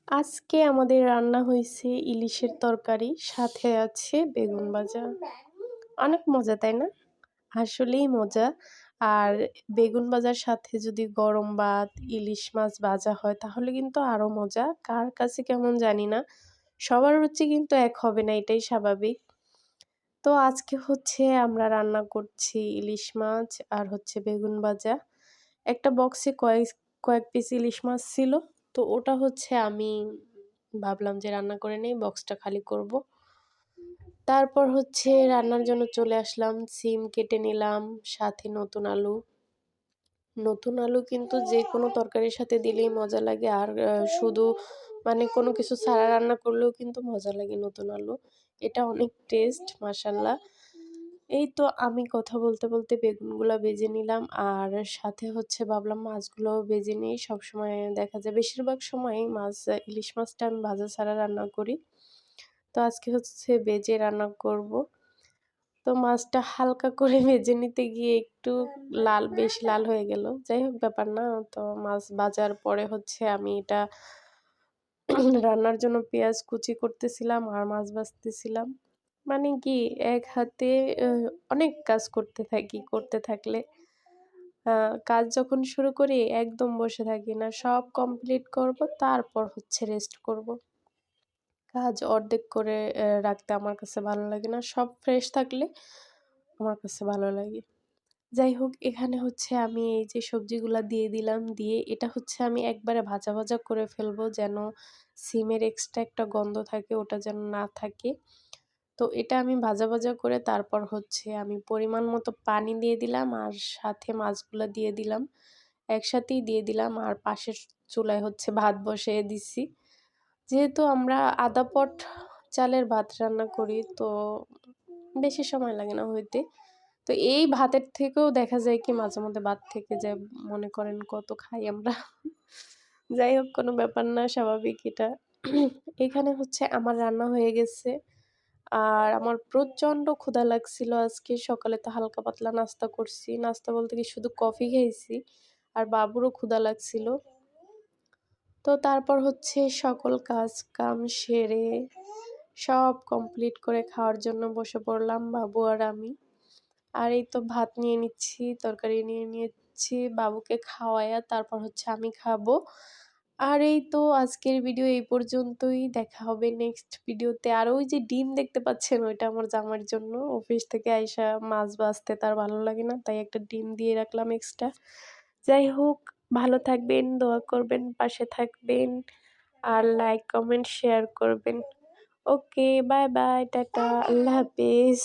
আজকে আমাদের রান্না হইছে ইলিশের তরকারি, সাথে আছে বেগুন ভাজা। অনেক মজা, তাই না? আসলেই মজা। আর বেগুন ভাজার সাথে যদি গরম ভাত, ইলিশ মাছ ভাজা হয় তাহলে কিন্তু আরো মজা। কার কাছে কেমন জানি না। সবার রুচি কিন্তু এক হবে না, এটাই স্বাভাবিক। তো আজকে হচ্ছে আমরা রান্না করছি ইলিশ মাছ আর হচ্ছে বেগুন ভাজা। একটা বক্সে কয়েক পিস ইলিশ মাছ ছিল। তো ওটা হচ্ছে আমি ভাবলাম যে রান্না করে নেই, বক্সটা খালি করব। তারপর হচ্ছে রান্নার জন্য চলে আসলাম। সিম কেটে নিলাম, সাথে নতুন আলু। নতুন আলু কিন্তু যেকোনো তরকারির সাথে দিলেই মজা লাগে। আর শুধু মানে কোনো কিছু ছাড়া রান্না করলেও কিন্তু মজা লাগে নতুন আলু। এটা অনেক টেস্ট মাশাআল্লাহ। এই তো আমি কথা বলতে বলতে বেগুনগুলা ভেজে নিলাম। আর সাথে হচ্ছে ভাবলাম মাছগুলোও ভেজে নিই। সবসময় দেখা যায় বেশিরভাগ সময়ই ইলিশ মাছটা আমি ভাজা ছাড়া রান্না করি। তো আজকে হচ্ছে ভেজে রান্না করব। তো মাছটা হালকা করে ভেজে নিতে গিয়ে একটু বেশ লাল হয়ে গেল। যাই হোক, ব্যাপার না। তো মাছ ভাজার পরে হচ্ছে আমি এটা রান্নার জন্য পেঁয়াজ কুচি করতেছিলাম আর মাছ ভাজতেছিলাম। মানে কি, এক হাতে অনেক কাজ করতে থাকলে কাজ যখন শুরু করি একদম বসে থাকি না। সব কমপ্লিট করব, তারপর হচ্ছে রেস্ট করব। কাজ অর্ধেক করে রাখতে আমার কাছে ভালো লাগে না। সব ফ্রেশ থাকলে আমার কাছে ভালো লাগে। যাই হোক, এখানে হচ্ছে আমি এই যে সবজিগুলা দিয়ে দিলাম, দিয়ে এটা হচ্ছে আমি একবারে ভাজা ভাজা করে ফেলবো, যেন সিমের এক্সট্রা একটা গন্ধ থাকে ওটা যেন না থাকে। তো এটা আমি ভাজা ভাজা করে তারপর হচ্ছে আমি পরিমাণ মতো পানি দিয়ে দিলাম আর সাথে মাছগুলা দিয়ে দিলাম। একসাথেই দিয়ে দিলাম আর পাশের চুলায় হচ্ছে ভাত বসিয়ে দিছি। যেহেতু আমরা আধা পট চালের ভাত রান্না করি, তো বেশি সময় লাগে না হইতে। তো এই ভাতের থেকেও দেখা যায় কি মাঝে মধ্যে ভাত থেকে যায়, মনে করেন কত খাই আমরা। যাই হোক, কোনো ব্যাপার না, স্বাভাবিক এটা। এখানে হচ্ছে আমার রান্না হয়ে গেছে। আর আমার প্রচণ্ড ক্ষুধা লাগছিল আজকে। সকালে তো হালকা পাতলা নাস্তা করছি। নাস্তা বলতে কি, শুধু কফি খেয়েছি। আর বাবুরও ক্ষুধা লাগছিল। তো তারপর হচ্ছে সকল কাজ কাম সেরে সব কমপ্লিট করে খাওয়ার জন্য বসে পড়লাম, বাবু আর আমি। আর এই তো ভাত নিয়ে নিচ্ছি, তরকারি নিয়ে নিচ্ছি, বাবুকে খাওয়ায়া তারপর হচ্ছে আমি খাবো। আর এই তো আজকের ভিডিও এই পর্যন্তই। দেখা হবে নেক্সট ভিডিওতে। আর ওই যে ডিম দেখতে পাচ্ছেন, ওইটা আমার জামার জন্য। অফিস থেকে আইসা মাছ ভাজতে তার ভালো লাগে না, তাই একটা ডিম দিয়ে রাখলাম এক্সট্রা। যাই হোক, ভালো থাকবেন, দোয়া করবেন, পাশে থাকবেন, আর লাইক কমেন্ট শেয়ার করবেন। ওকে, বাই বাই, টাটা, আল্লাহ হাফেজ।